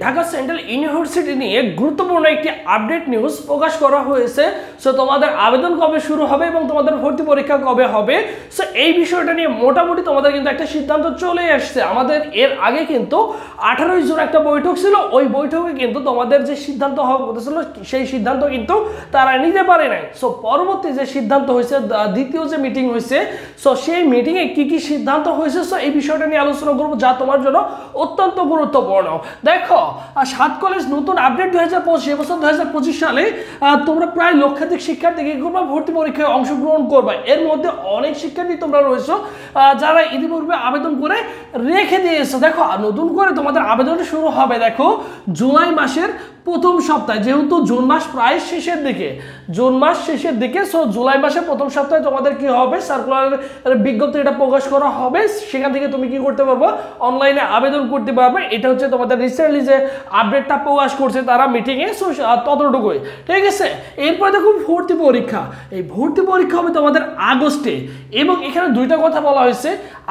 Dhaka central university নিয়ে গুরুত্বপূর্ণ একটি আপডেট নিউজ প্রকাশ করা হয়েছে। সো তোমাদের আবেদন কবে শুরু হবে এবং তোমাদের ভর্তি পরীক্ষা কবে হবে, সো এই বিষয়টা নিয়ে মোটামুটি তোমাদের কিন্তু একটা সিদ্ধান্ত চলে আসছে। আমাদের এর আগে কিন্তু 18 জুন একটা বৈঠক ছিল, ওই বৈঠকে কিন্তু তোমাদের যে সিদ্ধান্ত হওয়ার কথা ছিল সেই সিদ্ধান্ত কিন্তু তারা নিতে পারে নাই। সো পরবর্তী যে সিদ্ধান্ত হয়েছে, দ্বিতীয় যে মিটিং হয়েছে, সো সেই মিটিংয়ে কি কি সিদ্ধান্ত হয়েছে, সো এই বিষয়টা নিয়ে আলোচনা করবো, যা তোমার জন্য অত্যন্ত গুরুত্বপূর্ণ। দেখো, 7 কলেজ নতুন আপডেট 2025 এবছর 2025 সালে তোমরা প্রায় লক্ষাধিক শিক্ষার্থীকে ভর্তি পরীক্ষায় অংশগ্রহণ করবে। এর মধ্যে অনেক শিক্ষার্থী তোমরা রয়েছে যারা ইতিপূর্বে আবেদন করে রেখে দিয়েছো। দেখো, নতুন করে তোমাদের আবেদন শুরু হবে দেখো জুলাই মাসের প্রথম সপ্তাহে, যেহেতু জুন মাস প্রায় শেষের দিকে, জুন মাস শেষের দিকে, সো জুলাই মাসের প্রথম সপ্তাহে তোমাদের কি হবে, সার্কুলার বিজ্ঞপ্তি এটা প্রকাশ করা হবে। সেখান থেকে তুমি কি করতে পারবো, অনলাইনে আবেদন করতে পারবে। এটা হচ্ছে তোমাদের রিসেন্টলি যে আপডেটটা প্রকাশ করছে তারা মিটিংয়ে, সো ততটুকুই, ঠিক আছে। এরপরে দেখো ভর্তি পরীক্ষা, এই ভর্তি পরীক্ষা হবে তোমাদের আগস্টে, এবং এখানে দুইটা কথা বলা হয়েছে,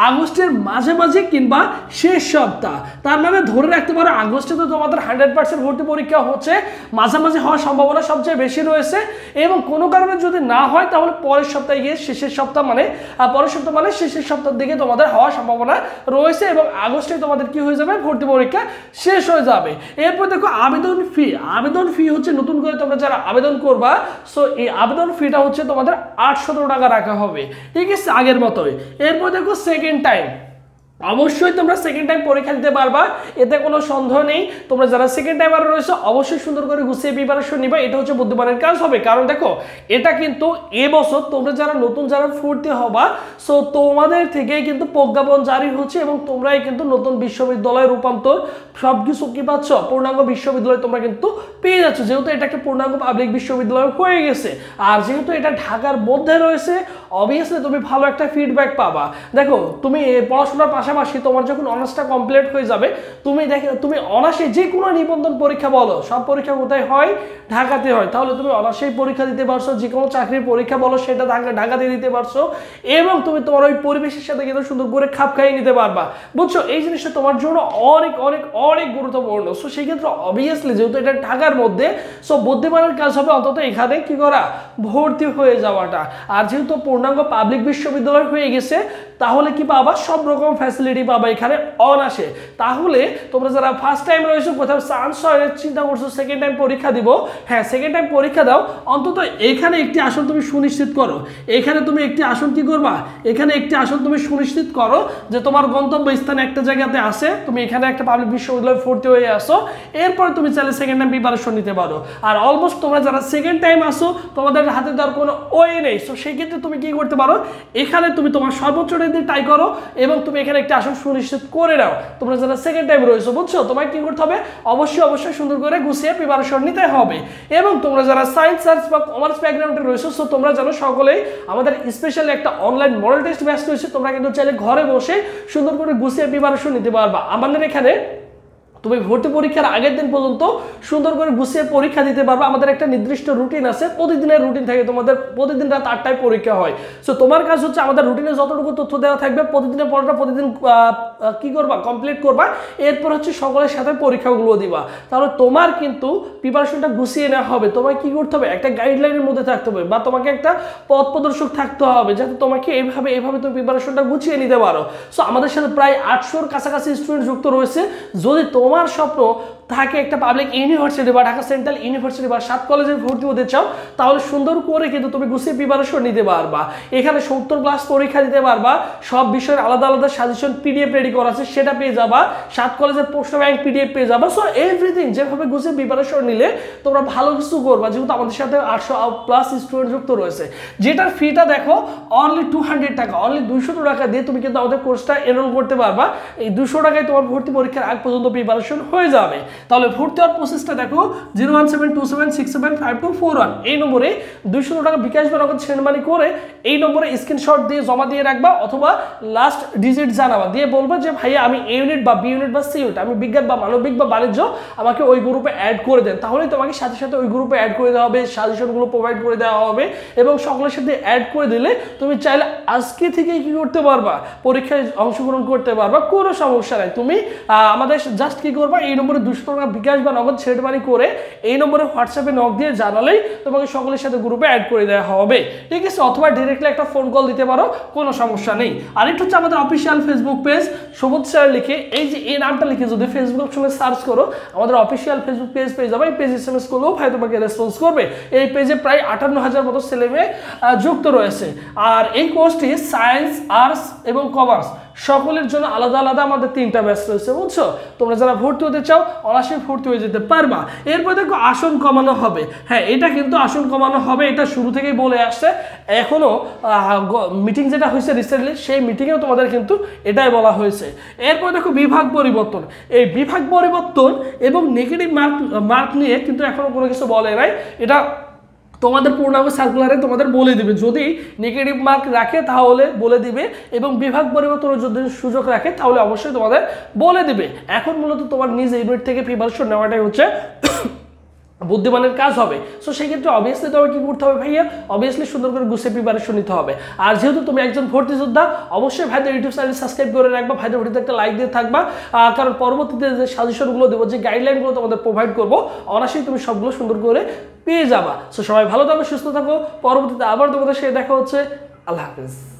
আগস্টের মাঝামাঝি কিংবা শেষ সপ্তাহ। তার মানে ধরে রাখতে পারো আগস্টে তো তোমাদের 100% ভর্তি পরীক্ষা হচ্ছে, মাঝামাঝি হওয়ার সম্ভাবনা সবচেয়ে বেশি রয়েছে, এবং কোনো কারণে যদি না হয় তাহলে পরের সপ্তাহে গিয়ে শেষের সপ্তাহ মানে পরের সপ্তাহ মানে শেষের সপ্তাহের দিকে তোমাদের হওয়ার সম্ভাবনা রয়েছে, এবং আগস্টে তোমাদের কি হয়ে যাবে, ভর্তি পরীক্ষা শেষ হয়ে যাবে। এরপর দেখো আবেদন ফি, আবেদন ফি হচ্ছে নতুন করে তোমরা যারা আবেদন করবা, সো এই আবেদন ফিটা হচ্ছে তোমাদের 800 টাকা রাখা হবে, ঠিক আছে, আগের মতোই। এরপর দেখো সেকেন্ড টাইম, অবশ্যই তোমরা সেকেন্ড টাইম পরীক্ষা দিতে পারবা, এতে কোনো সন্দেহ নেই। তোমরা যারা সেকেন্ড টাইমার রয়েছে অবশ্যই সুন্দর করে গুছিয়ে প্রিপারেশন নিবা, এটা হচ্ছে বুদ্ধিমানের কাজ হবে। কারণ দেখো, এটা কিন্তু এবছর তোমরা যারা নতুন যারা ভর্তি হবা, সো তোমাদের থেকেই কিন্তু প্রজ্ঞাপন জারি হচ্ছে, এবং তোমরাই কিন্তু নতুন বিশ্ববিদ্যালয় রূপান্তর সবকিছু কি পাচ্ছ, পূর্ণাঙ্গ বিশ্ববিদ্যালয় তোমরা কিন্তু পেয়ে যাচ্ছ, যেহেতু এটা একটা পূর্ণাঙ্গ পাবলিক বিশ্ববিদ্যালয় হয়ে গেছে। আর যেহেতু এটা ঢাকার মধ্যে রয়েছে, অবভিয়াসলি তুমি ভালো একটা ফিডব্যাক পাবা। দেখো, তুমি পড়াশোনার পাশাপাশি তোমার যখন অনার্সটা কমপ্লিট হয়ে যাবে, তুমি অনার্সে যে কোনো নিবন্ধন পরীক্ষা বলো, সব পরীক্ষা কোথায় হয়, ঢাকাতে হয়, তাহলে তুমি অনার্সেই পরীক্ষা দিতে পারছো, যে কোনো চাকরির পরীক্ষা বলো সেটা ঢাকাতে দিতে পারছো, এবং তুমি তোমার ওই পরিবেশের সাথে কিন্তু সুন্দর করে খাপ খাইয়ে নিতে পারবা, বুঝছো। এই জিনিসটা তোমার জন্য অনেক অনেক অনেক গুরুত্বপূর্ণ। সো সেই ক্ষেত্রে অবভিয়াসলি যেহেতু এটা ঢাকার মধ্যে, সো বুদ্ধিমানের কাজ হবে অন্তত এখানে কি করা, ভর্তি হয়ে যাওয়াটা। আর যেহেতু পূর্ণাঙ্গ পাবলিক বিশ্ববিদ্যালয় হয়ে গেছে, তাহলে কি পাবা, সব রকম ফ্যাসিলিটি পাবা এখানে অনার্সে। তাহলে তোমরা যারা ফার্স্ট টাইম রয়েছো, কোথাও চান্স হয় চিন্তা করছো সেকেন্ড টাইম পরীক্ষা দিব, হ্যাঁ সেকেন্ড টাইম পরীক্ষা দাও, অন্তত এখানে একটি আসন তুমি সুনিশ্চিত করো। এখানে তুমি একটি আসন কি করবা, এখানে একটি আসন তুমি সুনিশ্চিত করো যে তোমার গন্তব্য স্থানে একটা জায়গাতে আসে, তুমি এখানে একটা পাবলিক বিশ্ববিদ্যালয়ে ভর্তি হয়ে আসো, এরপরে তুমি চাইলে সেকেন্ড টাইম প্রিপারেশন নিতে পারো। আর অলমোস্ট তোমরা যারা সেকেন্ড টাইম আসো, তোমাদের হাতে দেওয়ার কোনো ওয়ে নেই, সো সেই ক্ষেত্রে তুমি কি করতে পারো, এখানে তুমি তোমার সর্বোচ্চটা দিয়ে ট্রাই করো, এবং তুমি এখানে একটা আসন সুনিশ্চিত করে নাও। তোমরা যারা সেকেন্ড টাইম রয়েছো, বুঝছো, তোমায় কি করতে হবে, অবশ্যই সুন্দর করে গুছিয়ে প্রিপারেশন নিতে হবে। এবং তোমরা যারা সায়েন্স আর্টস বা কমার্স ব্যাকগ্রাউন্ডে রয়েছো, সো তোমরা জানো সকলেই আমাদের স্পেশালি একটা অনলাইন মডেল টেস্ট ব্যাচ রয়েছে, তোমরা কিন্তু চাইলে ঘরে বসে সুন্দর করে গুছিয়ে প্রিপারেশন নিতে পারবা। আমাদের এখানে তুমি ভর্তি পরীক্ষার আগের দিন পর্যন্ত সুন্দর করে গুছিয়ে পরীক্ষা দিতে পারবে। আমাদের একটা নির্দিষ্ট রুটিন আছে, প্রতিদিনের রুটিন থাকে, তোমাদের প্রতিদিন রাত 8টায় পরীক্ষা হয়। সো তোমার কাজ হচ্ছে আমাদের রুটিনে যতটুকু তথ্য দেওয়া থাকবে প্রতিদিনের পড়াটা প্রতিদিন কি করবা, কমপ্লিট করবা, এরপর হচ্ছে সকলের সাথে পরীক্ষাগুলো দিবা। তাহলে তোমার কিন্তু প্রিপারেশনটা গুছিয়ে নেওয়া হবে। তোমায় কি করতে হবে, একটা গাইডলাইনের মধ্যে থাকতে হবে, বা তোমাকে একটা পথ প্রদর্শক থাকতে হবে, যাতে তোমাকে এইভাবে তুমি প্রিপারেশনটা গুছিয়ে নিতে পারো। সো আমাদের সাথে প্রায় 800-র কাছাকাছি স্টুডেন্ট যুক্ত রয়েছে। যদি তোমার স্বপ্ন থাকে একটা পাবলিক ইউনিভার্সিটি বা ঢাকা সেন্ট্রাল ইউনিভার্সিটি বা 7 কলেজে ভর্তি হতে চাও, তাহলে সুন্দর করে কিন্তু তুমি গুছিয়ে প্রিপারেশন নিতে পারবা। এখানে 70+ পরীক্ষা দিতে পারবা, সব বিষয়ের আলাদা আলাদা সাজেশন পিডিএফ রেডি করা আছে সেটা পেয়ে যাবা, 7 কলেজের প্রশ্ন ব্যাংক পিডিএফ পেয়ে যাবা। সো এভরিথিং যেভাবে গুছিয়ে প্রিপারেশন নিলে তোমরা ভালো কিছু করবা, যেহেতু আমাদের সাথে 800+ স্টুডেন্ট যুক্ত রয়েছে। যেটার ফিটা দেখো অনলি 200 টাকা, অনলি 200 টাকা দিয়ে তুমি কিন্তু আমাদের কোর্সটা এনরোল করতে পারবা। এই 200 টাকায় তোমার ভর্তি পরীক্ষার আগ পর্যন্ত প্রিপারেশন হয়ে যাবে। তাহলে ভর্তি হওয়ার প্রসেসটা দেখো, 01727675241 এই নম্বরে 200 টাকা বিকাশ বা নগদ সেন্ড মানি করে এই নম্বরে স্ক্রিনশট দিয়ে জমা দিয়ে রাখবা, অথবা লাস্ট ডিজিট জানাবা, দিয়ে বলবা যে ভাইয়া আমি এ ইউনিট বা বি ইউনিট বা সি ইউনিট, আমি বিজ্ঞান বা মানবিক বা বাণিজ্য, আমাকে ওই গ্রুপে অ্যাড করে দেন। তাহলেই তোমাকে সাথে সাথে ওই গ্রুপে অ্যাড করে দেওয়া হবে, সাজেশনগুলো প্রোভাইড করে দেওয়া হবে, এবং সকলের সাথে অ্যাড করে দিলে তুমি চাইলে আজকে থেকেই কি করতে পারবা, পরীক্ষায় অংশগ্রহণ করতে পারবা, কোনো সমস্যা নাই। তুমি আমাদের জাস্ট কি করবা, এই নম্বরে 200 টাকা বিকাশ বা নগদ সেট মানি করে এই নম্বরে হোয়াটসঅ্যাপে নক দিয়ে জানালেই তোমাকে সকলের সাথে গ্রুপে অ্যাড করে দেওয়া হবে, ঠিক আছে? অথবা ডিরেক্টলি একটা ফোন কল দিতে পারো, কোনো সমস্যা নেই। আর এটা হচ্ছে আমাদের অফিসিয়াল ফেসবুক পেজ, সবুজ স্যার লিখে এই যে এই নামটা লিখে যদি ফেসবুক অপশনে সার্চ করো আমাদের অফিসিয়াল ফেসবুক পেজ পেয়ে যাবে। এই পেজ SMS করলেও ভাই তোমাকে রেসপন্স করবে। এই পেজে প্রায় 58,000 মতো ছেলেমেয়ে যুক্ত রয়েছে। আর এই কোর্সটি সায়েন্স, আর্টস এবং কমার্স সকলের জন্য আলাদা আলাদা আমাদের 3টা ব্যাচ রয়েছে, বুঝছো? তোমরা যারা ভর্তি হতে চাও অনায়াসে ভর্তি হয়ে যেতে পারবা। এরপর দেখো আসন কমানো হবে। হ্যাঁ, এটা কিন্তু আসন কমানো হবে, এটা শুরু থেকেই বলে আসছে। এখনো মিটিং যেটা হয়েছে রিসেন্টলি সেই মিটিংয়েও তোমাদের কিন্তু এটাই বলা হয়েছে। এরপর দেখো বিভাগ পরিবর্তন। এই বিভাগ পরিবর্তন এবং নেগেটিভ মার্ক নিয়ে কিন্তু এখনো কোনো কিছু বলে নাই। এটা তোমাদের পূর্ণাঙ্গ সার্কুলারে তোমাদের বলে দিবে, যদি নেগেটিভ মার্ক রাখে তাহলে বলে দিবে, এবং বিভাগ পরিবর্তনের যদি সুযোগ রাখে তাহলে অবশ্যই তোমাদের বলে দিবে। এখন মূলত তোমার নিজ ইউনিট থেকে প্রিপারেশন নেওয়াটাই হচ্ছে বুদ্ধিমানের কাজ হবে। সো সেই ক্ষেত্রে অবভিয়াসলি তোমাকে কি করতে হবে ভাইয়া, অবভিয়াসলি সুন্দর করে গুছিয়ে প্রিপারেশন নিতে হবে। আর যেহেতু তুমি একজন ভর্তি যোদ্ধা, অবশ্যই ভাইদের ইউটিউব চ্যানেল সাবস্ক্রাইব করে রাখবা, ভাইদের ভিডিওতে একটা লাইক দিয়ে থাকবা, কারণ পরবর্তীতে যে সাজেশনগুলো দেবো, যে গাইডলাইনগুলো তোমাদের প্রোভাইড করবো, অনায়াসেই তুমি সবগুলো সুন্দর করে পেয়ে যাবা। সো সবাই ভালো থাকো, সুস্থ থাকো, পরবর্তীতে আবার তোমাদের সাথে দেখা হচ্ছে। আল্লাহ হাফেজ।